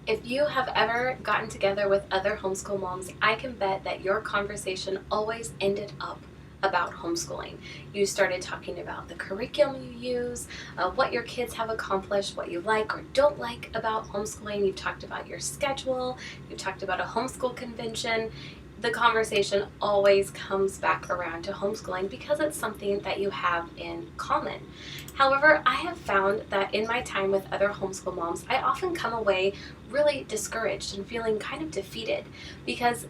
If you have ever gotten together with other homeschool moms, I can bet that your conversation always ended up about homeschooling. You started talking about the curriculum you use, what your kids have accomplished, what you like or don't like about homeschooling. You've talked about your schedule, you've talked about a homeschool convention. The conversation always comes back around to homeschooling because it's something that you have in common. However, I have found that in my time with other homeschool moms, I often come away really discouraged and feeling kind of defeated because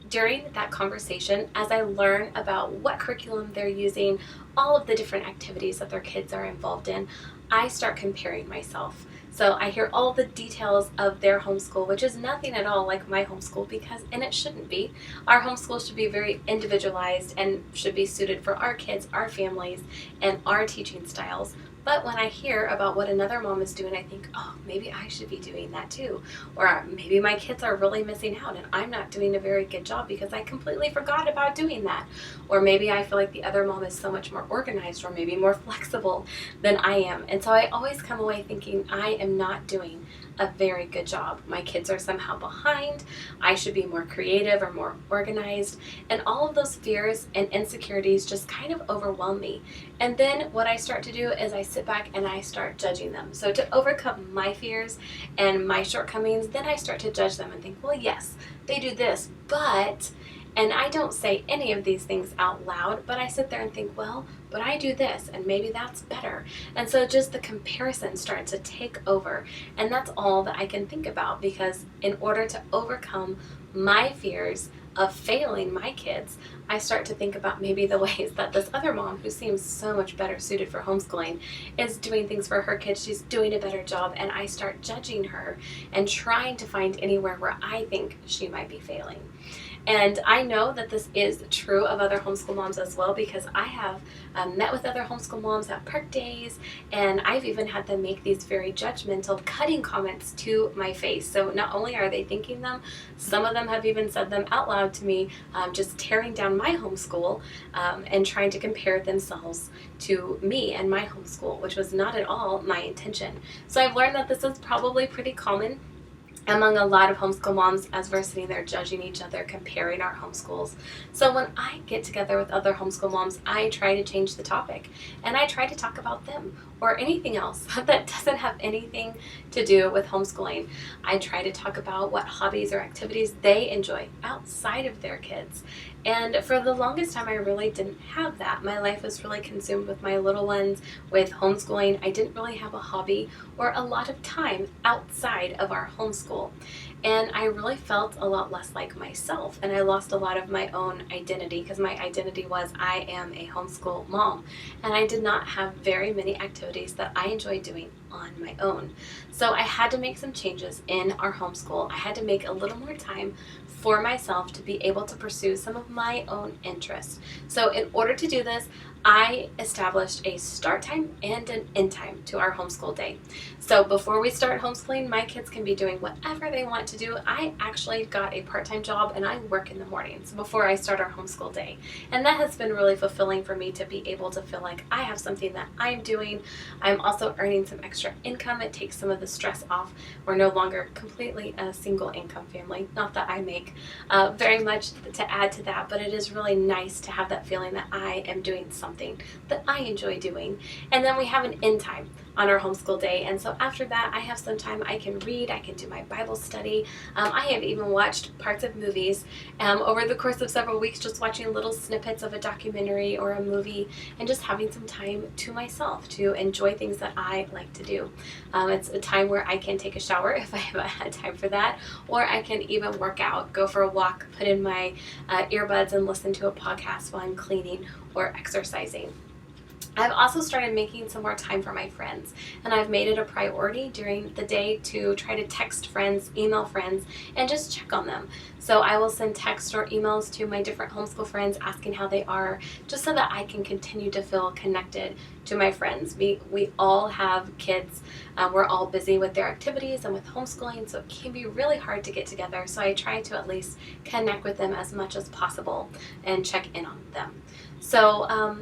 during that conversation, as I learn about what curriculum they're using, all of the different activities that their kids are involved in, I start comparing myself. So I hear all the details of their homeschool, which is nothing at all like my homeschool and it shouldn't be. Our homeschool should be very individualized and should be suited for our kids, our families, and our teaching styles. But when I hear about what another mom is doing, I think, oh, maybe I should be doing that too. Or maybe my kids are really missing out and I'm not doing a very good job because I completely forgot about doing that. Or maybe I feel like the other mom is so much more organized or maybe more flexible than I am. And so I always come away thinking I am not doing a very good job. My kids are somehow behind. I should be more creative or more organized. And all of those fears and insecurities just kind of overwhelm me. And then what I start to do is I sit back and I start judging them. So to overcome my fears and my shortcomings, then I start to judge them and think, well, yes, they do this, but... And I don't say any of these things out loud, but I sit there and think, well, but I do this, and maybe that's better. And so just the comparison starts to take over, and that's all that I can think about, because in order to overcome my fears of failing my kids, I start to think about maybe the ways that this other mom, who seems so much better suited for homeschooling, is doing things for her kids. She's doing a better job, and I start judging her and trying to find anywhere where I think she might be failing. And I know that this is true of other homeschool moms as well, because I have met with other homeschool moms at park days, and I've even had them make these very judgmental, cutting comments to my face. So not only are they thinking them, some of them have even said them out loud to me, just tearing down my homeschool and trying to compare themselves to me and my homeschool, which was not at all my intention. So I've learned that this is probably pretty common among a lot of homeschool moms as we're sitting there judging each other, comparing our homeschools. So when I get together with other homeschool moms, I try to change the topic and I try to talk about them or anything else that doesn't have anything to do with homeschooling. I try to talk about what hobbies or activities they enjoy outside of their kids. And for the longest time, I really didn't have that. My life was really consumed with my little ones, with homeschooling. I didn't really have a hobby or a lot of time outside of our homeschool. And I really felt a lot less like myself, and I lost a lot of my own identity, because my identity was I am a homeschool mom, and I did not have very many activities that I enjoyed doing on my own. So I had to make some changes in our homeschool. I had to make a little more time for myself to be able to pursue some of my own interests. So in order to do this, I established a start time and an end time to our homeschool day. So before we start homeschooling, my kids can be doing whatever they want to do. I actually got a part-time job and I work in the mornings before I start our homeschool day. And that has been really fulfilling for me to be able to feel like I have something that I'm doing. I'm also earning some extra income. It takes some of the stress off. We're no longer completely a single income family. Not that I make very much to add to that, but it is really nice to have that feeling that I am doing something that I enjoy doing. And then we have an end time on our homeschool day, and so after that I have some time I can read, I can do my Bible study. I have even watched parts of movies over the course of several weeks, just watching little snippets of a documentary or a movie and just having some time to myself to enjoy things that I like to do. It's a time where I can take a shower if I haven't had time for that, or I can even work out, go for a walk, put in my earbuds and listen to a podcast while I'm cleaning or exercising. I've also started making some more time for my friends, and I've made it a priority during the day to try to text friends, email friends, and just check on them. So I will send texts or emails to my different homeschool friends asking how they are, just so that I can continue to feel connected to my friends. We all have kids. We're all busy with their activities and with homeschooling, so it can be really hard to get together. So I try to at least connect with them as much as possible and check in on them. So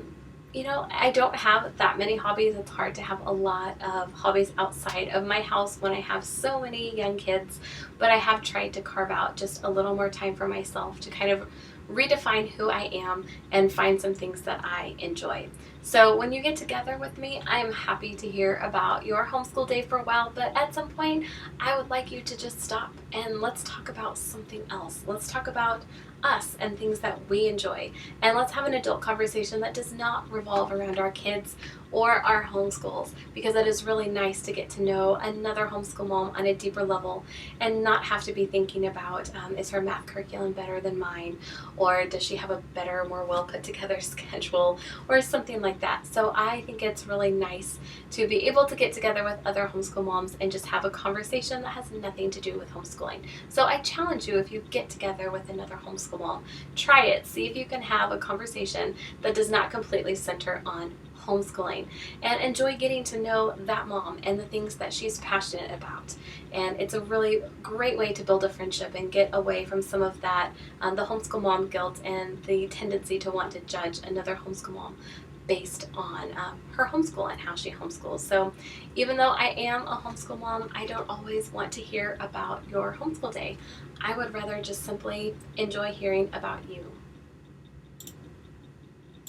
I don't have that many hobbies. It's hard to have a lot of hobbies outside of my house when I have so many young kids, but I have tried to carve out just a little more time for myself to kind of redefine who I am and find some things that I enjoy. So when you get together with me, I'm happy to hear about your homeschool day for a while, but at some point, I would like you to just stop and let's talk about something else. Let's talk about us and things that we enjoy. And let's have an adult conversation that does not revolve around our kids or our homeschools, because it is really nice to get to know another homeschool mom on a deeper level and not have to be thinking about is her math curriculum better than mine, or does she have a better, more well put together schedule, or something like that. So I think it's really nice to be able to get together with other homeschool moms and just have a conversation that has nothing to do with homeschooling. So I challenge you, if you get together with another homeschool mom, try it. See if you can have a conversation that does not completely center on homeschooling, and enjoy getting to know that mom and the things that she's passionate about. And it's a really great way to build a friendship and get away from some of that, the homeschool mom guilt and the tendency to want to judge another homeschool mom based on her homeschool and how she homeschools. So even though I am a homeschool mom, I don't always want to hear about your homeschool day. I would rather just simply enjoy hearing about you.